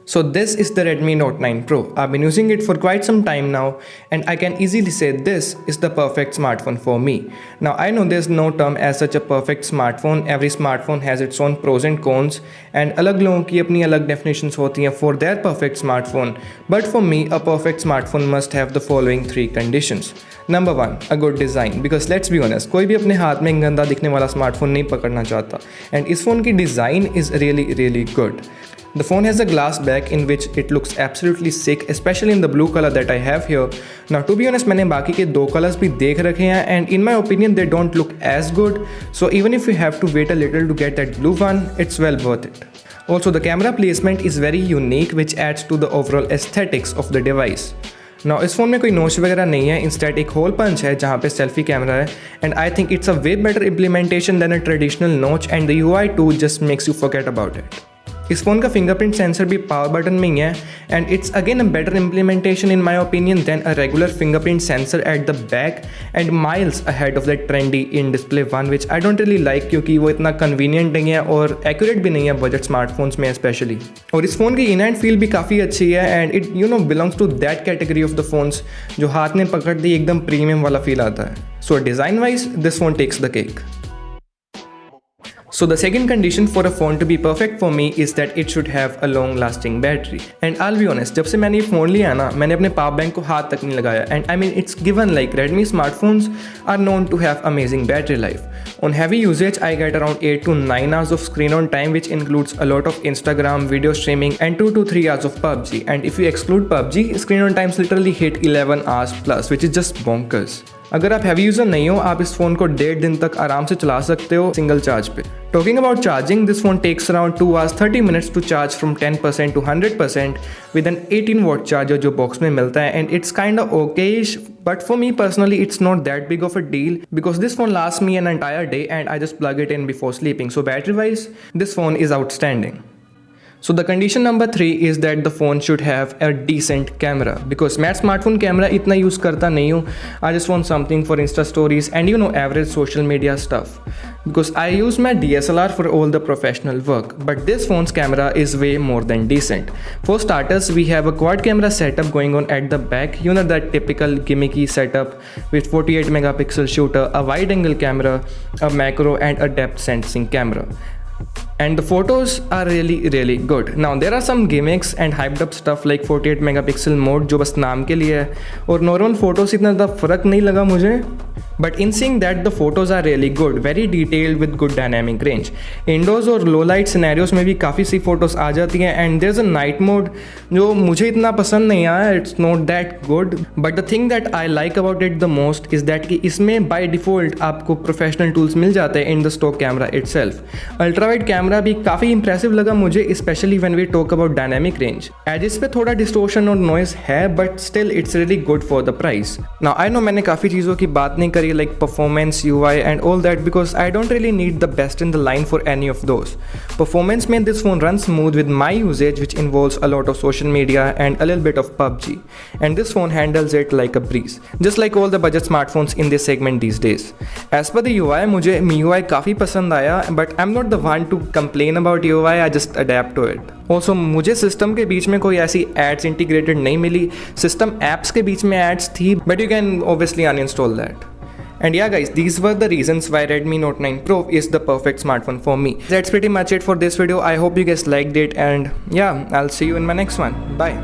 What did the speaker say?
So this is the Redmi Note 9 Pro. I've been using it for quite some time now and I can easily say this is the perfect smartphone for me. Now I know there's no term as such a perfect smartphone. Every smartphone has its own pros and cons and अलग लोगों की अपनी अलग definitions होती हैं for their perfect smartphone. But for me, a perfect smartphone must have the following 3 conditions. Number 1, a good design. Because let's be honest, कोई भी अपने हाथ में गंदा दिखने वाला स्मार्टफोन नहीं पकड़ना चाहता. And इस फ़ोन की design is really good. The phone has a glass back in which it looks absolutely sick, especially in the blue color that I have here. Now to be honest, मैंने बाकी के 2 colors भी देख रखे हैं and in my opinion they don't look as good. So even if you have to wait a little to get that blue one, it's well worth it. Also the camera placement is very unique which adds to the overall aesthetics of the device. Now इस phone में कोई नोच वगैरह नहीं है, instead एक hole punch है जहाँ पे सेल्फी कैमरा है and I think it's a way better implementation than a traditional notch and the UI to just makes you forget about it. इस फ़ोन का फिंगरप्रिंट सेंसर भी पावर बटन में ही है and it's again a better implementation in my opinion than a regular fingerprint sensor at the back and miles ahead of that trendy in display one which I don't really like क्योंकि वो इतना convenient नहीं है और accurate भी नहीं है budget smartphones में स्पेशली. और इस फ़ोन की इन हैंड फील भी काफ़ी अच्छी है and it belongs to that category of the phones जो हाथ में पकड़ दी एकदम प्रीमियम वाला फील आता है. So design wise this phone takes the cake. So the second condition for a phone to be perfect for me is that it should have a long lasting battery. And I'll be honest, जब से मैंने ये phone लिया ना मैंने अपने power bank को हाथ तक नहीं लगाया and I mean it's given like Redmi smartphones are known to have amazing battery life. On heavy usage I get around 8 to 9 hours of screen on time which includes a lot of Instagram, video streaming and 2 to 3 hours of PUBG. And if you exclude PUBG, screen on times literally hit 11 hours plus which is just bonkers. अगर आप heavy user नहीं हो आप इस phone को 1.5 दिन तक आराम से चला सकते हो सिंगल चार्ज पे. Talking about charging, this phone takes around 2 hours 30 minutes to charge from 10% to 100% with an 18 watt charger जो बॉक्स में मिलता है and it's kinda okayish but for me personally it's not that big of a deal because this phone lasts me an entire day and I just plug it in before sleeping. So battery wise this phone is outstanding. So the condition number 3 is that the phone should have a decent camera because मैं smartphone camera इतना use करता नहीं हूँ. I just want something for Insta stories and average social media stuff because I use my DSLR for all the professional work but this phone's camera is way more than decent. For starters we have a quad camera setup going on at the back, that typical gimmicky setup with 48 megapixel shooter, a wide angle camera, a macro and a depth sensing camera. And the photos are really good. Now there are some gimmicks and hyped up stuff like 48 megapixel mode जो बस नाम के लिए है और normal photos इतना ज़्यादा फ़र्क नहीं लगा मुझे. But in seeing that the photos are really good, very detailed with good dynamic range. Indoors और low light scenarios में भी काफ़ी सी photos आ जाती हैं and there's a night mode जो मुझे इतना पसंद नहीं आया. It's not that good. But the thing that I like about it the most is that कि इसमें by default आपको professional tools मिल जाते हैं in the stock camera itself. Ultra wide camera भी काफ़ी इंप्रेसिव लगा मुझे especially when we talk about dynamic range. Edges पे थोड़ा डिस्टोर्शन और नॉइज है but still it's really good for the price. Now I know मैंने काफ़ी चीज़ों की बात नहीं करी like performance, UI and all that because I don't really need the best in the line for any of those. Performance में this phone run smooth with my usage which involves a lot of social media and a little bit of PUBG and this phone handles it like a breeze just like all the budget smartphones in this segment these days. As per the UI मुझे MIUI काफ़ी पसंद आया but I am not the one to complain about UI, I just adapt to it. Also मुझे system के बीच में कोई ऐसी ads integrated नहीं मिली. सिस्टम एप्स के बीच में एड्स थी but you can obviously uninstall that. And yeah guys, these were the reasons why Redmi Note 9 Pro is the perfect smartphone for me. That's pretty much it for this video. I hope you guys liked it and yeah, I'll see you in my next one. Bye.